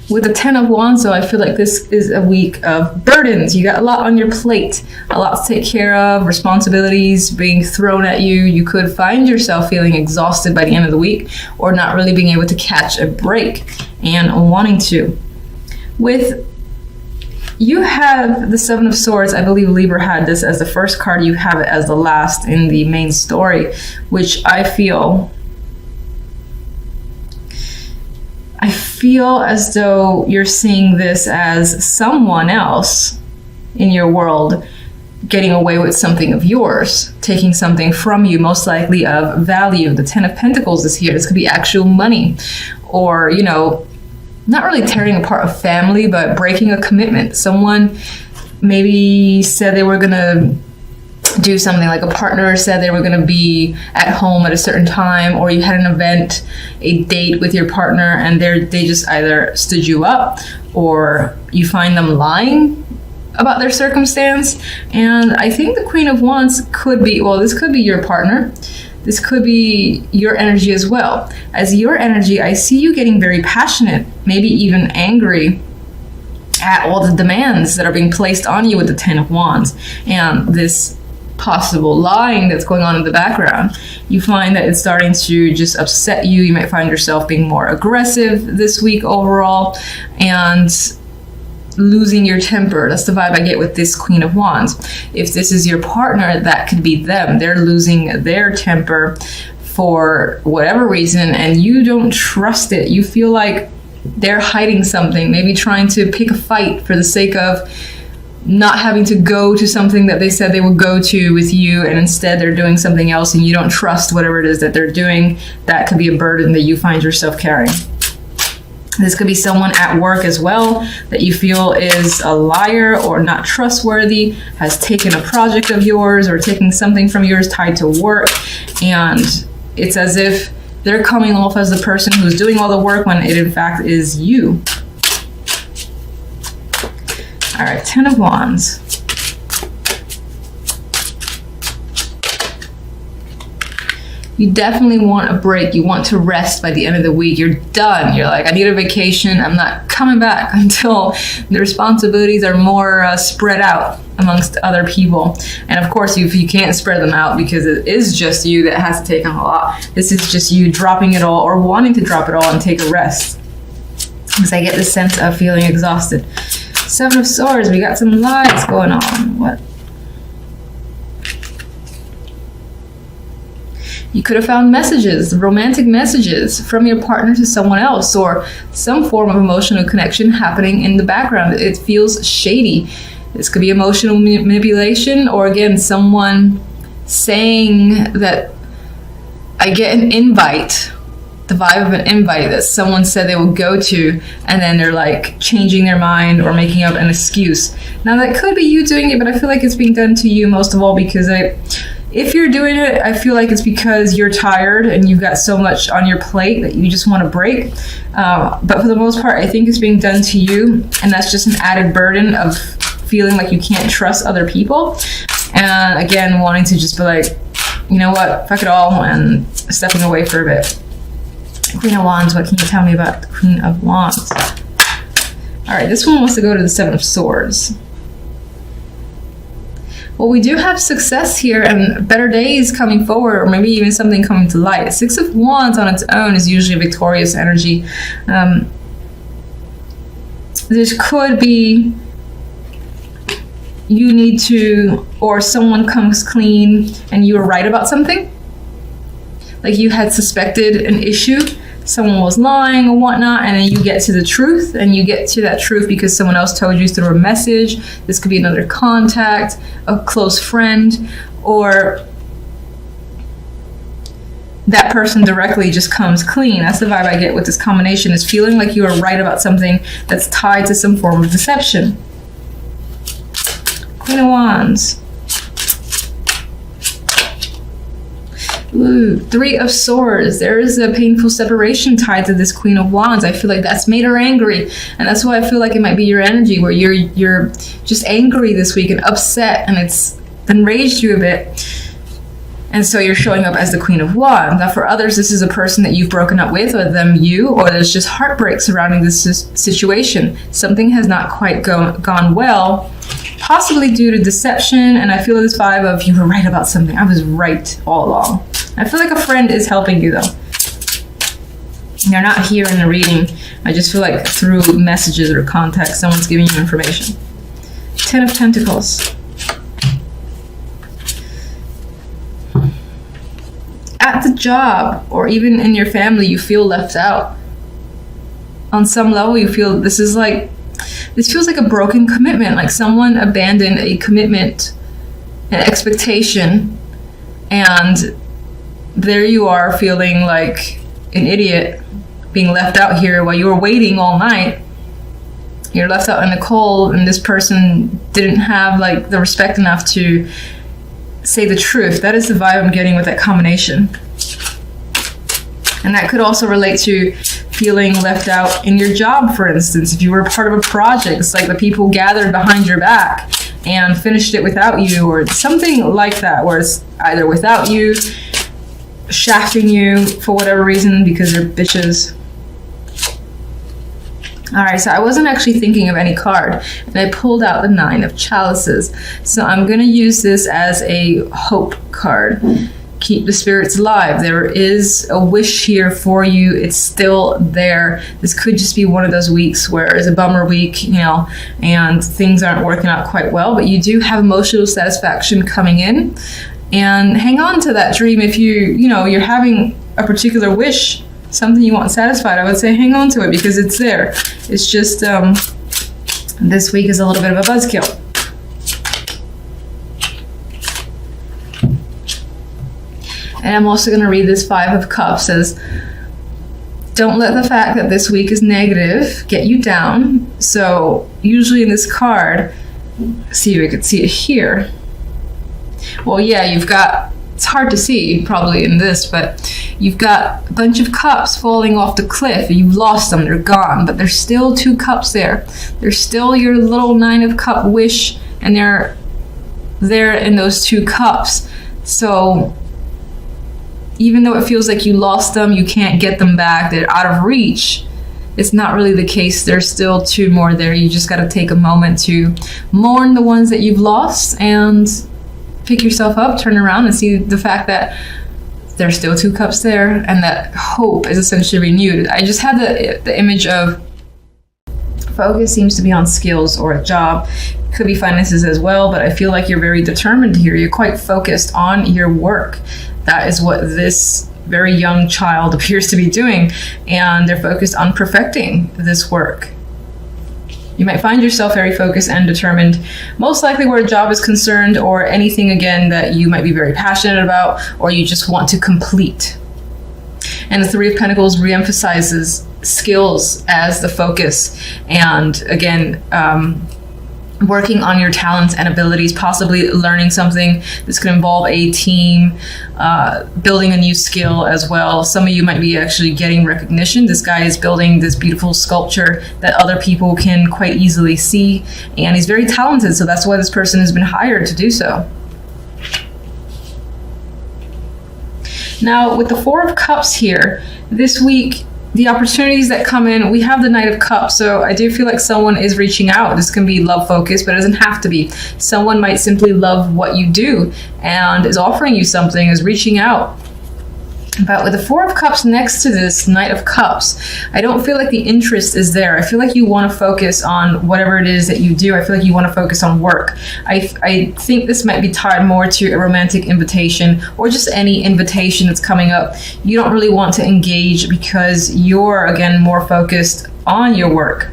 With the 10 of Wands, though, I feel like this is a week of burdens. You got a lot on your plate, a lot to take care of, responsibilities being thrown at you. You could find yourself feeling exhausted by the end of the week, or not really being able to catch a break and wanting to. With you have the Seven of Swords. I believe Libra had this as the first card. You have it as the last in the main story, which I feel as though you're seeing this as someone else in your world getting away with something of yours, taking something from you, most likely of value. The 10 of Pentacles is here. This could be actual money, or, you know, not really tearing apart a family, but breaking a commitment. Someone maybe said they were gonna do something, like a partner said they were going to be at home at a certain time, or you had an event, a date with your partner, and they just either stood you up, or you find them lying about their circumstance. And I think the Queen of Wands could be, well, this could be your partner. This could be your energy as well. As your energy, I see you getting very passionate, maybe even angry at all the demands that are being placed on you with the 10 of Wands. And this possible lying that's going on in the background, you find that it's starting to just upset you. You might find yourself being more aggressive this week overall, and losing your temper. That's the vibe I get with this Queen of Wands. If this is your partner, that could be them. They're losing their temper for whatever reason, and you don't trust it. You feel like they're hiding something, maybe trying to pick a fight for the sake of not having to go to something that they said they would go to with you, and instead they're doing something else, and you don't trust whatever it is that they're doing. That could be a burden that you find yourself carrying. This could be someone at work as well that you feel is a liar or not trustworthy, has taken a project of yours or taking something from yours tied to work, and it's as if they're coming off as the person who's doing all the work when it in fact is you. All right, 10 of Wands. You definitely want a break. You want to rest by the end of the week. You're done. You're like, I need a vacation. I'm not coming back until the responsibilities are more spread out amongst other people. And of course, if you can't spread them out because it is just you that has to take on a lot, this is just you dropping it all or wanting to drop it all and take a rest. Because I get the sense of feeling exhausted. Seven of Swords, we got some lies going on. What? You could have found messages, romantic messages from your partner to someone else, or some form of emotional connection happening in the background. It feels shady. This could be emotional manipulation, or again, someone saying that I get an invite, the vibe of an invite that someone said they will go to, and then they're like changing their mind or making up an excuse. Now that could be you doing it, but I feel like it's being done to you most of all, because if you're doing it, I feel like it's because you're tired and you've got so much on your plate that you just want to break. But for the most part, I think it's being done to you, and that's just an added burden of feeling like you can't trust other people. And again, wanting to just be like, you know what, fuck it all, and stepping away for a bit. Queen of Wands, what can you tell me about the Queen of Wands? All right, this one wants to go to the Seven of Swords. Well, we do have success here and better days coming forward, or maybe even something coming to light. Six of Wands on its own is usually a victorious energy. This could be you need to, or someone comes clean and you were right about something. Like you had suspected an issue, someone was lying or whatnot, and then you get to the truth, and you get to that truth because someone else told you through a message. This could be another contact, a close friend, or that person directly just comes clean. That's the vibe I get with this combination, is feeling like you are right about something that's tied to some form of deception. Queen of Wands. Ooh, Three of Swords. There is a painful separation tied to this Queen of Wands. I feel like that's made her angry, and that's why I feel like it might be your energy, where you're just angry this week and upset, and it's enraged you a bit. And so you're showing up as the Queen of Wands. Now for others, this is a person that you've broken up with, or them you, or there's just heartbreak surrounding this situation. Something has not quite gone well, possibly due to deception. And I feel this vibe of, you were right about something. I was right all along. I feel like a friend is helping you though. They're not here in the reading. I just feel like through messages or context, someone's giving you information. 10 of Pentacles. At the job or even in your family, you feel left out. On some level, you feel this feels like a broken commitment, like someone abandoned a commitment, an expectation, and there you are feeling like an idiot, being left out here while you were waiting all night. You're left out in the cold, and this person didn't have like the respect enough to say the truth. That is the vibe I'm getting with that combination. And that could also relate to feeling left out in your job, for instance. If you were part of a project, it's like the people gathered behind your back and finished it without you, or something like that, where it's either without you, shafting you for whatever reason because they're bitches. All right, so I wasn't actually thinking of any card, and I pulled out the 9 of Chalices. So I'm going to use this as a hope card. Keep the spirits alive. There is a wish here for you. It's still there. This could just be one of those weeks where it's a bummer week, you know, and things aren't working out quite well, but you do have emotional satisfaction coming in. And hang on to that dream. If you're having a particular wish, something you want satisfied, I would say hang on to it because it's there. It's just this week is a little bit of a buzzkill. And I'm also going to read this 5 of Cups as, don't let the fact that this week is negative get you down. So usually in this card, see if you could see it here. Well, yeah, you've got, it's hard to see probably in this, but you've got a bunch of cups falling off the cliff. You've lost them, they're gone, but there's still 2 cups there. There's still your little 9 of Cup wish, and they're there in those 2 cups. So even though it feels like you lost them, you can't get them back, they're out of reach, it's not really the case. There's still 2 more there. You just got to take a moment to mourn the ones that you've lost and pick yourself up, turn around and see the fact that there's still 2 cups there and that hope is essentially renewed. I just had the image of focus seems to be on skills or a job. Could be finances as well, but I feel like you're very determined here. You're quite focused on your work. That is what this very young child appears to be doing, and they're focused on perfecting this work. You might find yourself very focused and determined, most likely where a job is concerned, or anything again that you might be very passionate about or you just want to complete. And the 3 of Pentacles reemphasizes skills as the focus, and again, working on your talents and abilities, possibly learning something. This could involve a team, building a new skill as well. Some of you might be actually getting recognition. This guy is building this beautiful sculpture that other people can quite easily see, and he's very talented, so that's why this person has been hired to do so. Now, with the 4 of Cups here, this week, the opportunities that come in, we have the Knight of Cups, so I do feel like someone is reaching out. This can be love focused, but it doesn't have to be. Someone might simply love what you do and is offering you something, is reaching out. But with the 4 of Cups next to this Knight of Cups, I don't feel like the interest is there. I feel like you want to focus on whatever it is that you do. I feel like you want to focus on work. I think this might be tied more to a romantic invitation or just any invitation that's coming up. You don't really want to engage because you're, again, more focused on your work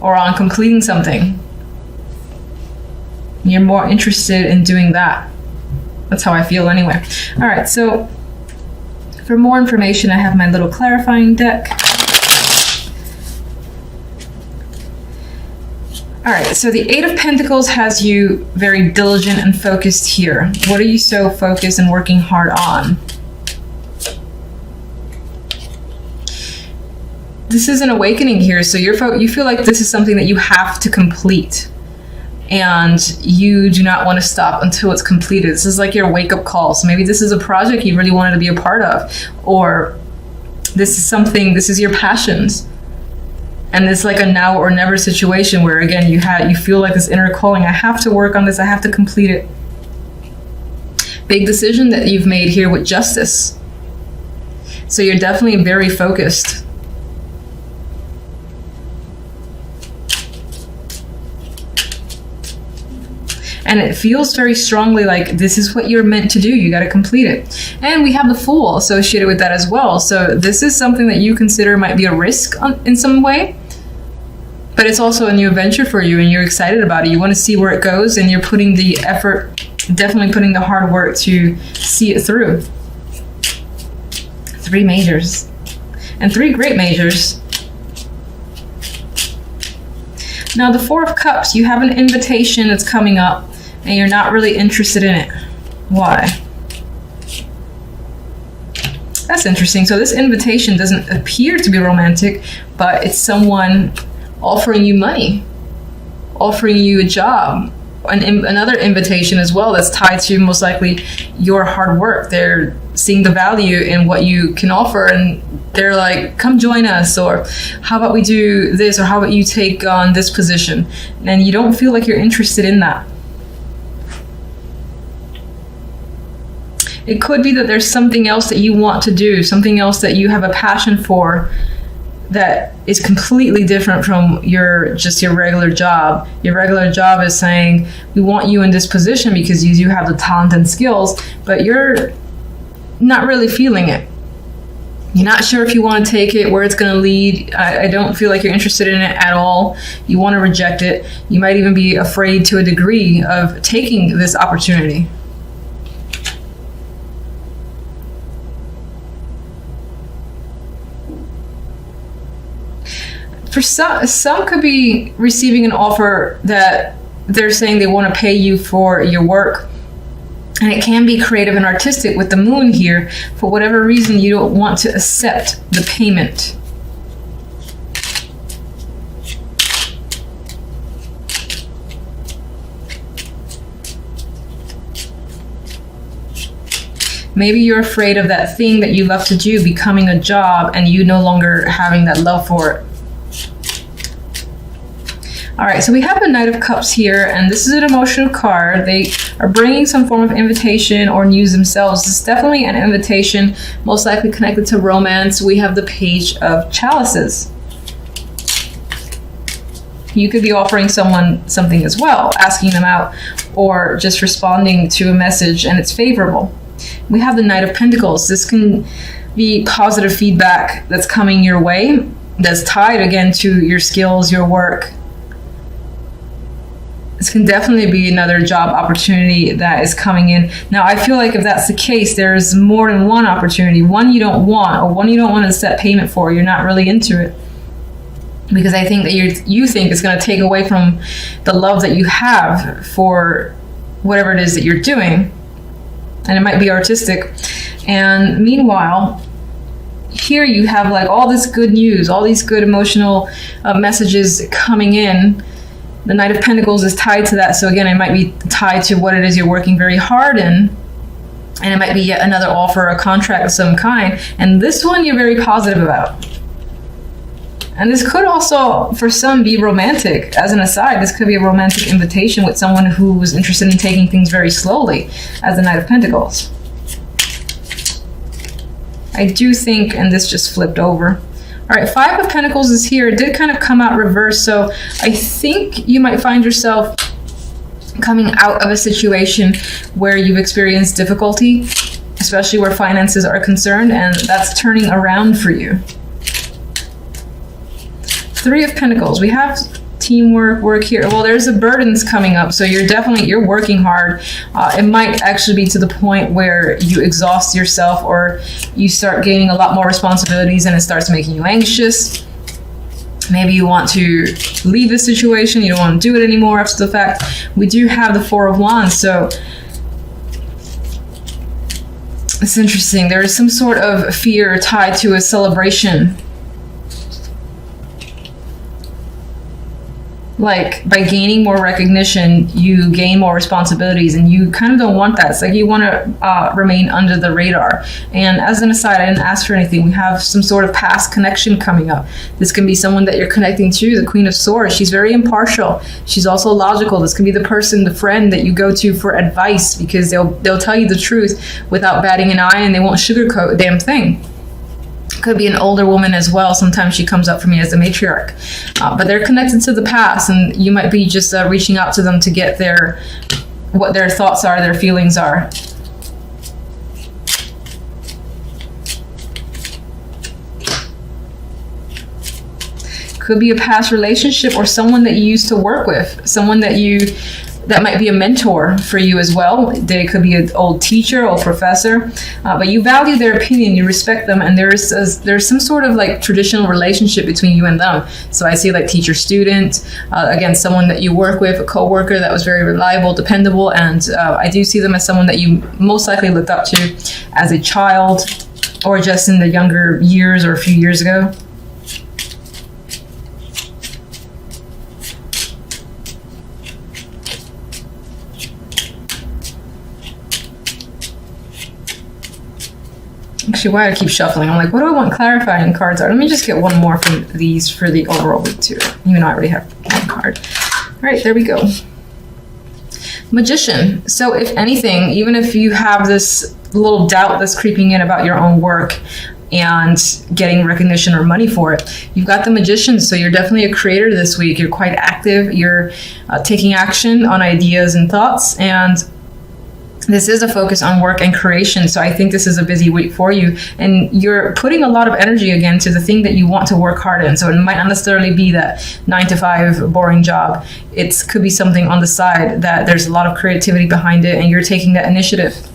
or on completing something. You're more interested in doing that. That's how I feel anyway. All right, so for more information, I have my little clarifying deck. All right, so the 8 of Pentacles has you very diligent and focused here. What are you so focused and working hard on? This is an awakening here, so you feel like this is something that you have to complete. and you do not want to stop until it's completed. This is like your wake-up call. So maybe this is a project you really wanted to be a part of, or this is your passions. And it's like a now or never situation where, again, you feel like this inner calling. I have to work on this. I have to complete it. Big decision that you've made here with justice. So you're definitely very focused. And it feels very strongly like this is what you're meant to do. You got to complete it. And we have the Fool associated with that as well. So this is something that you consider might be a risk in some way. But it's also a new adventure for you, and you're excited about it. You want to see where it goes, and you're putting the effort, definitely putting the hard work to see it through. 3 majors. And 3 great majors. Now the 4 of Cups, you have an invitation that's coming up, and you're not really interested in it. Why? That's interesting. So this invitation doesn't appear to be romantic, but it's someone offering you money, offering you a job, another invitation as well that's tied to most likely your hard work. They're seeing the value in what you can offer, and they're like, come join us, or how about we do this, or how about you take on this position? And you don't feel like you're interested in that. It could be that there's something else that you want to do, something else that you have a passion for, that is completely different from your regular job. Your regular job is saying, we want you in this position because you have the talent and skills, but you're not really feeling it. You're not sure if you want to take it, where it's going to lead. I don't feel like you're interested in it at all. You want to reject it. You might even be afraid to a degree of taking this opportunity. For some could be receiving an offer that they're saying they want to pay you for your work. And it can be creative and artistic with the Moon here. For whatever reason, you don't want to accept the payment. Maybe you're afraid of that thing that you love to do becoming a job and you no longer having that love for it. All right, so we have the Knight of Cups here, and this is an emotional card. They are bringing some form of invitation or news themselves. This is definitely an invitation, most likely connected to romance. We have the Page of Chalices. You could be offering someone something as well, asking them out, or just responding to a message and it's favorable. We have the Knight of Pentacles. This can be positive feedback that's coming your way, that's tied again to your skills, your work. This can definitely be another job opportunity that is coming in. Now, I feel like if that's the case, there's more than one opportunity. One you don't want, or one you don't want to set payment for. You're not really into it. Because I think that you think it's going to take away from the love that you have for whatever it is that you're doing. And it might be artistic. And meanwhile, here you have like all this good news, all these good emotional messages coming in. The Knight of Pentacles is tied to that. So again, it might be tied to what it is you're working very hard in. And it might be yet another offer, a contract of some kind. And this one you're very positive about. And this could also, for some, be romantic. As an aside, this could be a romantic invitation with someone who was interested in taking things very slowly, as the Knight of Pentacles. I do think, and this just flipped over. All right, Five of Pentacles is here. It did kind of come out reversed, so I think you might find yourself coming out of a situation where you've experienced difficulty, especially where finances are concerned, and that's turning around for you. Three of Pentacles. We have teamwork, work here. Well, there's a burdens coming up, so you're working hard. It might actually be to the point where you exhaust yourself, or you start gaining a lot more responsibilities and it starts making you anxious. Maybe you want to leave the situation, you don't want to do it anymore after the fact. We do have the Four of Wands, so it's interesting. There is some sort of fear tied to a celebration. like by gaining more recognition, you gain more responsibilities, and you kind of don't want that. It's like you want to remain under the radar. And as an aside, I didn't ask for anything. We have some sort of past connection coming up. This can be someone that you're connecting to, the Queen of Swords. She's very impartial. She's also logical. This can be the person, the friend that you go to for advice, because they'll tell you the truth without batting an eye, and they won't sugarcoat a damn thing. Could be an older woman as well. Sometimes she comes up for me as a matriarch, but they're connected to the past, and you might be just reaching out to them to get what their thoughts are, their feelings are. Could be a past relationship or someone that you used to work with, someone that might be a mentor for you as well. They could be an old teacher or professor, but you value their opinion, you respect them, and there's some sort of like traditional relationship between you and them. So I see like teacher-student, again, someone that you work with, a co-worker that was very reliable, dependable, and I do see them as someone that you most likely looked up to as a child or just in the younger years or a few years ago. Actually, why I keep shuffling, I'm like, what do I want clarifying cards are? Let me just get one more from these for the overall week too, even though I already have one card. All right, there we go. Magician. So if anything, even if you have this little doubt that's creeping in about your own work and getting recognition or money for it, you've got the Magician. So you're definitely a creator this week. You're quite active. You're taking action on ideas and thoughts, and this is a focus on work and creation. So I think this is a busy week for you, and you're putting a lot of energy again to the thing that you want to work hard in. So it might not necessarily be that 9-to-5 boring job. It could be something on the side that there's a lot of creativity behind it, and you're taking that initiative.